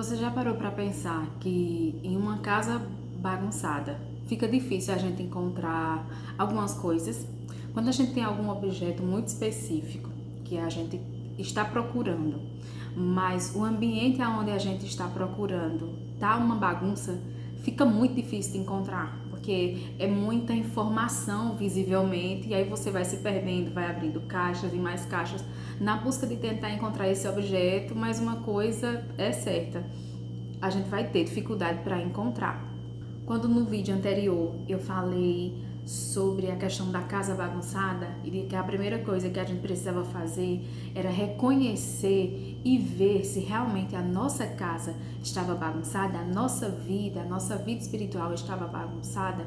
Você já parou para pensar que em uma casa bagunçada fica difícil a gente encontrar algumas coisas? Quando a gente tem algum objeto muito específico que a gente está procurando, mas o ambiente onde a gente está procurando tá uma bagunça, fica muito difícil de encontrar, porque é muita informação visivelmente e aí você vai se perdendo, vai abrindo caixas e mais caixas na busca de tentar encontrar esse objeto, mas uma coisa é certa, a gente vai ter dificuldade para encontrar. Quando no vídeo anterior eu falei sobre a questão da casa bagunçada e de que a primeira coisa que a gente precisava fazer era reconhecer e ver se realmente a nossa casa estava bagunçada, a nossa vida espiritual estava bagunçada,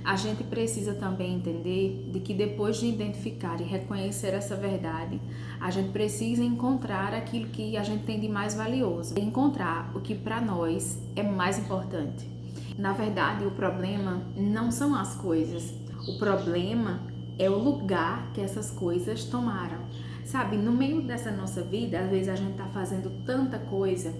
a gente precisa também entender de que depois de identificar e reconhecer essa verdade, a gente precisa encontrar aquilo que a gente tem de mais valioso, encontrar o que para nós é mais importante. Na verdade, o problema não são as coisas, o problema é o lugar que essas coisas tomaram. Sabe, no meio dessa nossa vida, às vezes a gente tá fazendo tanta coisa,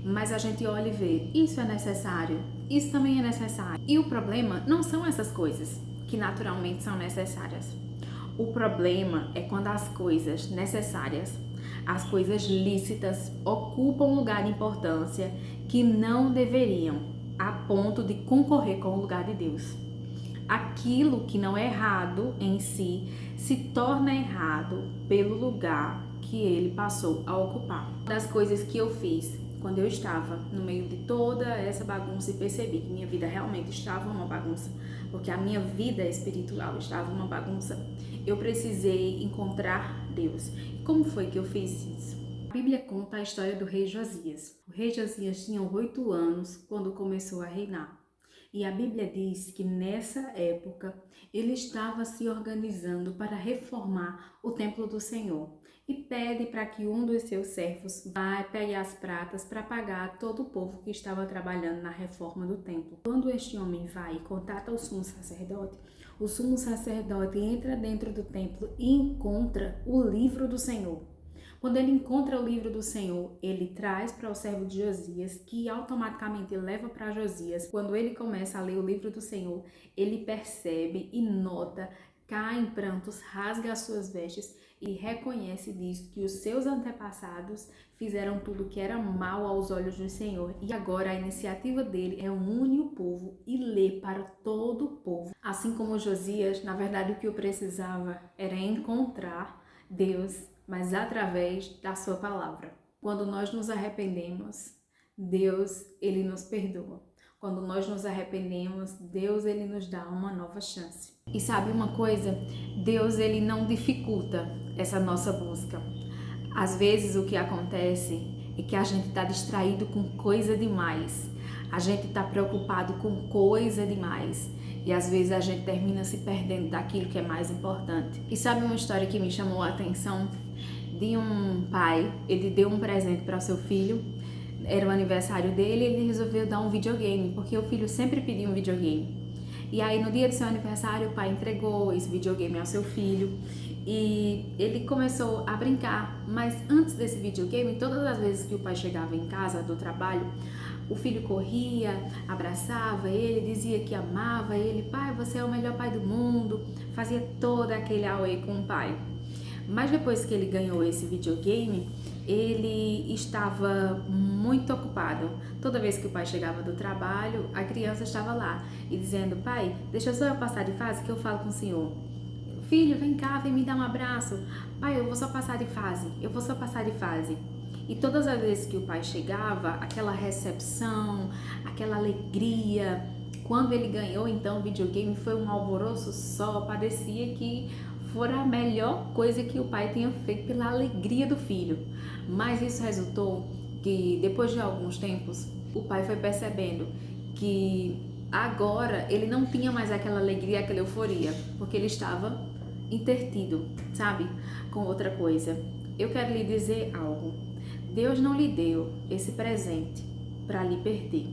mas a gente olha e vê, isso é necessário, isso também é necessário. E o problema não são essas coisas que naturalmente são necessárias. O problema é quando as coisas necessárias, as coisas lícitas, ocupam um lugar de importância que não deveriam, a ponto de concorrer com o lugar de Deus. Aquilo que não é errado em si se torna errado pelo lugar que ele passou a ocupar. Uma das coisas que eu fiz quando eu estava no meio de toda essa bagunça e percebi que minha vida realmente estava uma bagunça, porque a minha vida espiritual estava uma bagunça, eu precisei encontrar Deus. E como foi que eu fiz isso? A Bíblia conta a história do rei Josias. O rei Josias tinha 8 anos quando começou a reinar. E a Bíblia diz que nessa época ele estava se organizando para reformar o templo do Senhor. E pede para que um dos seus servos vá pegar as pratas para pagar todo o povo que estava trabalhando na reforma do templo. Quando este homem vai e contata o sumo sacerdote entra dentro do templo e encontra o livro do Senhor. Quando ele encontra o livro do Senhor, ele traz para o servo de Josias, que automaticamente leva para Josias. Quando ele começa a ler o livro do Senhor, ele percebe e nota, cai em prantos, rasga as suas vestes e reconhece e diz que os seus antepassados fizeram tudo que era mal aos olhos do Senhor. E agora a iniciativa dele é unir o povo e ler para todo o povo. Assim como Josias, na verdade o que eu precisava era encontrar Deus, mas através da sua palavra. Quando nós nos arrependemos, Deus, ele nos perdoa. Quando nós nos arrependemos, Deus, ele nos dá uma nova chance. E sabe uma coisa? Deus, ele não dificulta essa nossa busca. Às vezes o que acontece é que a gente está distraído com coisa demais. A gente está preocupado com coisa demais. E às vezes a gente termina se perdendo daquilo que é mais importante. E sabe uma história que me chamou a atenção? De um pai, ele deu um presente para o seu filho, era o aniversário dele, e ele resolveu dar um videogame, porque o filho sempre pedia um videogame. E aí no dia do seu aniversário o pai entregou esse videogame ao seu filho e ele começou a brincar, mas antes desse videogame, todas as vezes que o pai chegava em casa do trabalho, o filho corria, abraçava ele, dizia que amava ele, pai, você é o melhor pai do mundo, fazia todo aquele auê com o pai. Mas depois que ele ganhou esse videogame, ele estava muito ocupado. Toda vez que o pai chegava do trabalho, a criança estava lá e dizendo, pai, deixa só eu passar de fase que eu falo com o senhor. Filho, vem cá, vem me dar um abraço. Pai, eu vou só passar de fase, eu vou só passar de fase. E todas as vezes que o pai chegava, aquela recepção, aquela alegria. Quando ele ganhou então o videogame, foi um alvoroço só, parecia que fora a melhor coisa que o pai tinha feito pela alegria do filho. Mas isso resultou que depois de alguns tempos, o pai foi percebendo que agora ele não tinha mais aquela alegria, aquela euforia, porque ele estava intertido, sabe, com outra coisa. Eu quero lhe dizer algo. Deus não lhe deu esse presente para lhe perder.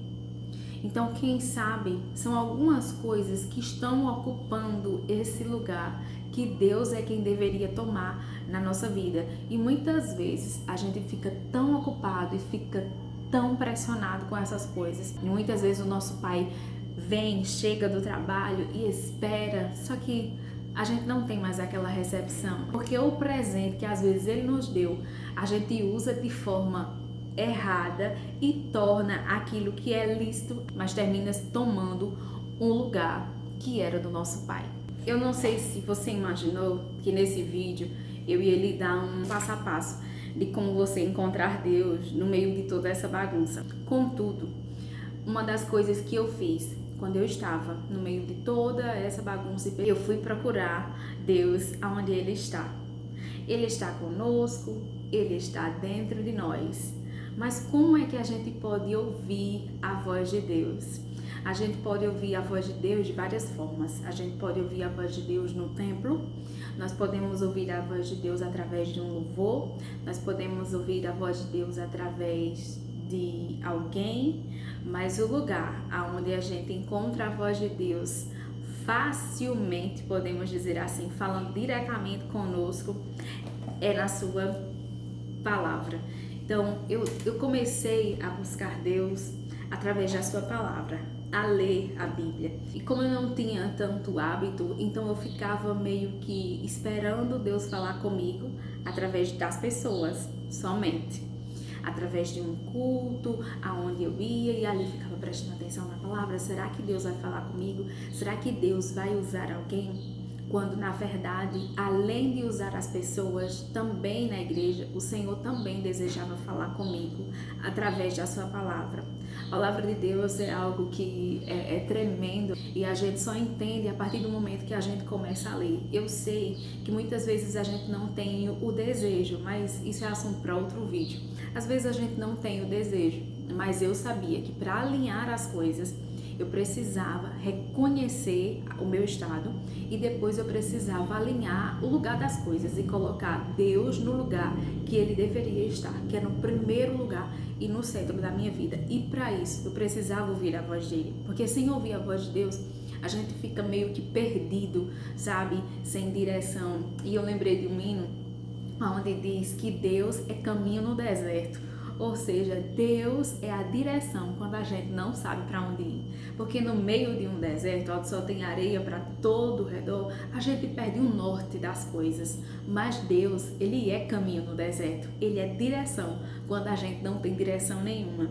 Então, quem sabe, são algumas coisas que estão ocupando esse lugar que Deus é quem deveria tomar na nossa vida. E muitas vezes a gente fica tão ocupado e fica tão pressionado com essas coisas. E muitas vezes o nosso pai vem, chega do trabalho e espera, só que a gente não tem mais aquela recepção, porque o presente que às vezes ele nos deu, a gente usa de forma errada e torna aquilo que é lícito, mas termina tomando um lugar que era do nosso pai. Eu não sei se você imaginou que nesse vídeo eu ia lhe dar um passo a passo de como você encontrar Deus no meio de toda essa bagunça. Contudo, uma das coisas que eu fiz quando eu estava no meio de toda essa bagunça, eu fui procurar Deus aonde Ele está. Ele está conosco, Ele está dentro de nós. Mas como é que a gente pode ouvir a voz de Deus? A gente pode ouvir a voz de Deus de várias formas. A gente pode ouvir a voz de Deus no templo, nós podemos ouvir a voz de Deus através de um louvor, nós podemos ouvir a voz de Deus através de alguém, mas o lugar onde a gente encontra a voz de Deus facilmente, podemos dizer assim, falando diretamente conosco, é na sua palavra. Então, eu comecei a buscar Deus através da sua palavra, a ler a Bíblia. E como eu não tinha tanto hábito, então eu ficava meio que esperando Deus falar comigo através das pessoas, somente. Através de um culto, aonde eu ia e ali ficava prestando atenção na palavra. Será que Deus vai falar comigo? Será que Deus vai usar alguém? Quando na verdade, além de usar as pessoas, também na igreja, o Senhor também desejava falar comigo através da sua palavra. A palavra de Deus é algo que é tremendo e a gente só entende a partir do momento que a gente começa a ler. Eu sei que muitas vezes a gente não tem o desejo, mas isso é assunto para outro vídeo. Às vezes a gente não tem o desejo, mas eu sabia que para alinhar as coisas, eu precisava reconhecer o meu estado e depois eu precisava alinhar o lugar das coisas e colocar Deus no lugar que Ele deveria estar, que é no primeiro lugar e no centro da minha vida. E para isso eu precisava ouvir a voz dele, porque sem ouvir a voz de Deus, a gente fica meio que perdido, sabe? Sem direção. E eu lembrei de um hino onde diz que Deus é caminho no deserto. Ou seja, Deus é a direção quando a gente não sabe para onde ir. Porque no meio de um deserto, onde só tem areia para todo o redor, a gente perde o norte das coisas. Mas Deus, Ele é caminho no deserto. Ele é direção quando a gente não tem direção nenhuma.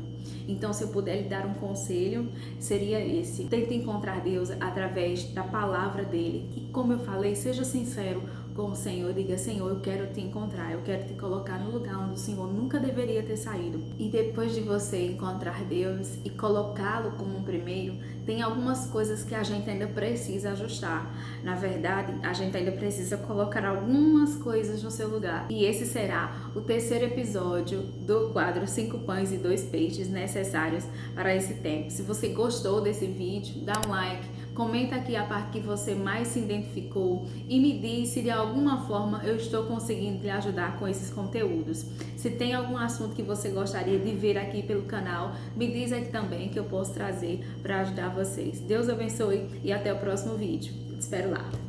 Então, se eu puder lhe dar um conselho, seria esse. Tente encontrar Deus através da palavra dEle. E como eu falei, seja sincero com o Senhor, diga: Senhor, eu quero te encontrar, eu quero te colocar no lugar onde o Senhor nunca deveria ter saído. E depois de você encontrar Deus e colocá-lo como um primeiro, tem algumas coisas que a gente ainda precisa ajustar. Na verdade, a gente ainda precisa colocar algumas coisas no seu lugar. E esse será o terceiro episódio do quadro 5 pães e 2 peixes necessários para esse tempo. Se você gostou desse vídeo, dá um like, comenta aqui a parte que você mais se identificou e me diz se de alguma forma eu estou conseguindo lhe ajudar com esses conteúdos. Se tem algum assunto que você gostaria de ver aqui pelo canal, me diz aqui também que eu posso trazer para ajudar vocês. Deus abençoe e até o próximo vídeo. Te espero lá.